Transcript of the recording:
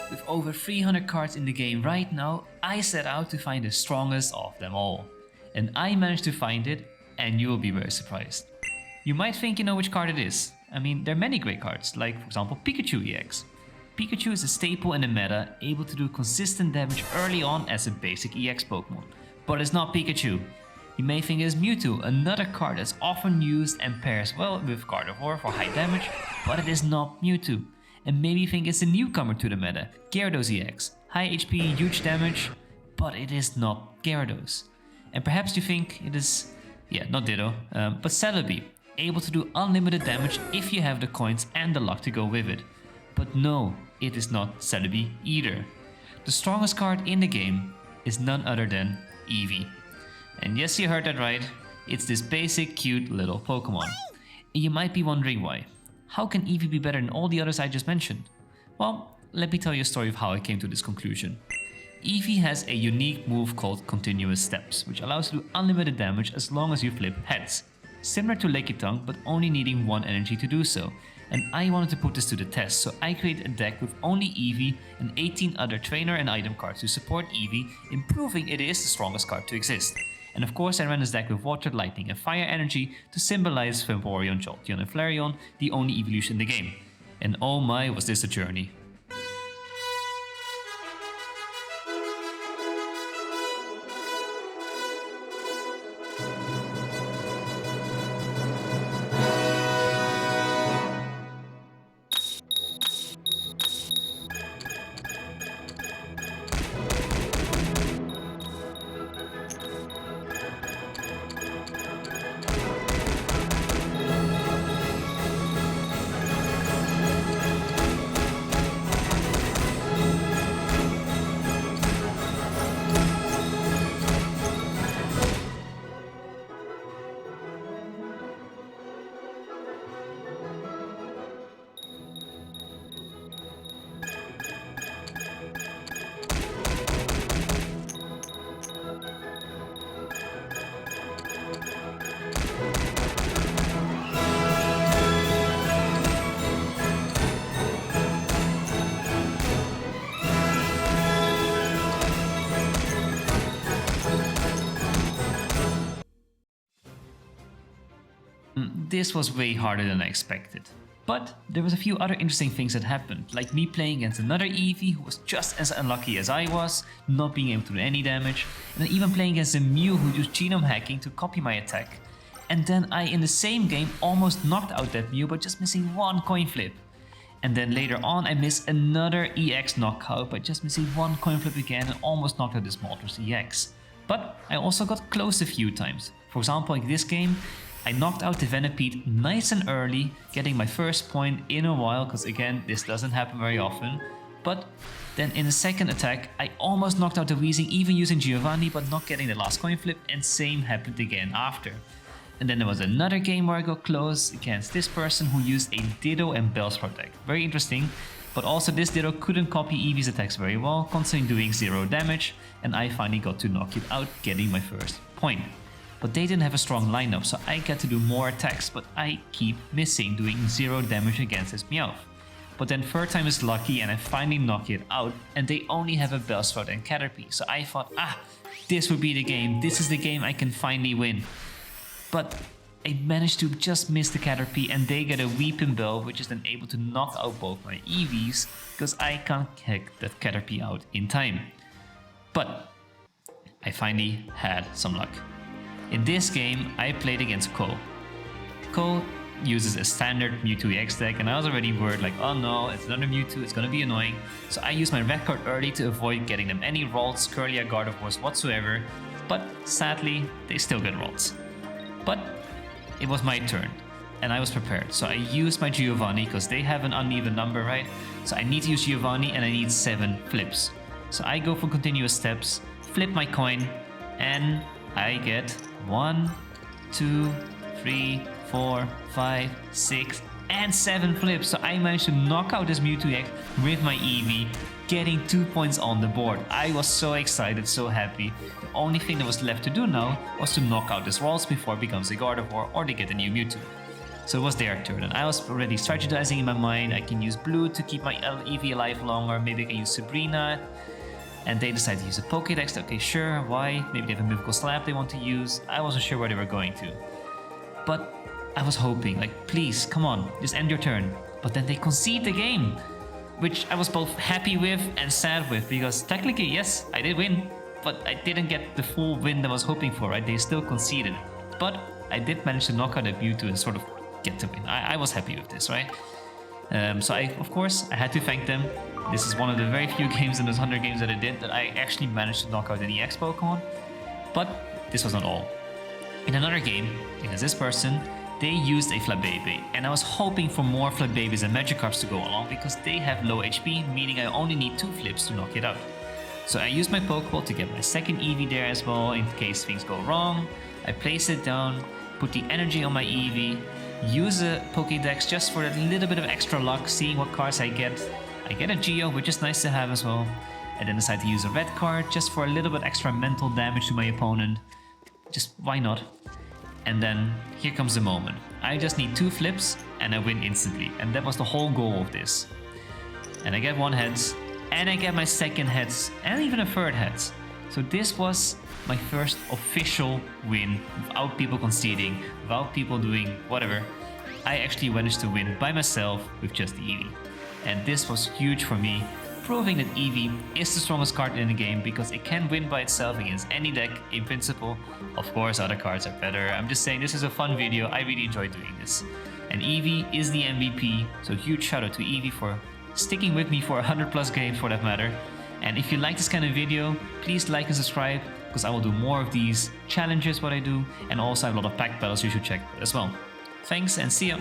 With over 300 cards in the game right now, I set out to find the strongest of them all. And I managed to find it, and you will be very surprised. You might think you know which card it is. I mean, there are many great cards, like for example Pikachu EX. Pikachu is a staple in the meta, able to do consistent damage early on as a basic EX Pokemon. But it's not Pikachu. You may think it's Mewtwo, another card that's often used and pairs well with Gardevoir for high damage, but it is not Mewtwo. And maybe you think it's a newcomer to the meta, Gyarados EX. High HP, huge damage, but it is not Gyarados. And perhaps you think it is, not Ditto, but Celebi, able to do unlimited damage if you have the coins and the luck to go with it. But no, it is not Celebi either. The strongest card in the game is none other than Eevee. And yes, you heard that right, it's this basic cute little Pokemon. And you might be wondering why. How can Eevee be better than all the others I just mentioned? Well, let me tell you a story of how I came to this conclusion. Eevee has a unique move called Continuous Steps, which allows you to do unlimited damage as long as you flip heads. Similar to Lickitung, but only needing 1 energy to do so. And I wanted to put this to the test, so I created a deck with only Eevee and 18 other trainer and item cards to support Eevee, improving it is the strongest card to exist. And of course I ran this deck with Water, Lightning and Fire energy to symbolize Vaporeon, Jolteon and Flareon, the only evolution in the game. And oh my, was this a journey. This was way harder than I expected. But there was a few other interesting things that happened, like me playing against another Eevee who was just as unlucky as I was, not being able to do any damage, and then even playing against a Mew who used genome hacking to copy my attack. And then I, in the same game, almost knocked out that Mew by just missing 1 coin flip. And then later on I missed another EX knockout by just missing 1 coin flip again and almost knocked out this Moltres EX. But I also got close a few times. For example, in this game, I knocked out the Venipede nice and early, getting my first point in a while, because again, this doesn't happen very often. But then in the second attack, I almost knocked out the Weezing even using Giovanni, but not getting the last coin flip, and same happened again after. And then there was another game where I got close against this person who used a Ditto and Bellsprout deck. Very interesting, but also this Ditto couldn't copy Eevee's attacks very well, constantly doing 0 damage, and I finally got to knock it out, getting my first point. But they didn't have a strong lineup, so I get to do more attacks, but I keep missing, doing 0 damage against this Meowth. But then third time is lucky and I finally knock it out, and they only have a Bellsprout and Caterpie, so I thought, this would be the game, this is the game I can finally win. But I managed to just miss the Caterpie and they get a Weepinbell, which is then able to knock out both my Eevees, because I can't kick that Caterpie out in time. But I finally had some luck. In this game, I played against Cole. Cole uses a standard Mewtwo EX deck, and I was already worried like, oh no, it's another Mewtwo, it's gonna be annoying. So I used my red card early to avoid getting them any Ralts, Curlia, Gardevoirs whatsoever, but sadly, they still get Ralts. But it was my turn, and I was prepared. So I used my Giovanni, because they have an uneven number, right? So I need to use Giovanni, and I need 7 flips. So I go for continuous steps, flip my coin, and I get 1, 2, 3, 4, 5, 6, and 7 flips. So I managed to knock out this Mewtwo EX with my Eevee, getting 2 points on the board. I was so excited, so happy. The only thing that was left to do now was to knock out this Ralts before it becomes a Gardevoir or they get a new Mewtwo. So it was their turn, and I was already strategizing in my mind. I can use blue to keep my Eevee alive longer, maybe I can use Sabrina. And they decided to use a Pokédex. Okay, sure, why? Maybe they have a Mythical Slab they want to use. I wasn't sure where they were going to. But I was hoping, like, please, come on, just end your turn. But then they concede the game, which I was both happy with and sad with, because technically, yes, I did win, but I didn't get the full win that I was hoping for, right? They still conceded. But I did manage to knock out a Mewtwo and sort of get the win. I was happy with this, right? So of course, I had to thank them. This is one of the very few games in those 100 games that I did that I actually managed to knock out an EX Pokemon. But this was not all. In another game, against this person, they used a Flabébé, and I was hoping for more Flabébés and Magikarps to go along because they have low HP, meaning I only need 2 flips to knock it out. So I used my Pokeball to get my second Eevee there as well in case things go wrong. I place it down, put the energy on my Eevee, use a Pokédex just for a little bit of extra luck, seeing what cards I get. I get a Geo, which is nice to have as well, and then decide to use a red card just for a little bit extra mental damage to my opponent. Just why not? And then here comes the moment. I just need 2 flips and I win instantly, and that was the whole goal of this. And I get 1 heads, and I get my second heads, and even a third heads. So this was my first official win without people conceding, without people doing whatever. I actually managed to win by myself with just the Eevee. And this was huge for me, proving that Eevee is the strongest card in the game because it can win by itself against any deck in principle. Of course, other cards are better. I'm just saying this is a fun video. I really enjoyed doing this. And Eevee is the MVP, so huge shout out to Eevee for sticking with me for 100 plus games for that matter. And if you like this kind of video, please like and subscribe because I will do more of these challenges what I do, and also I have a lot of pack battles you should check as well. Thanks and see ya!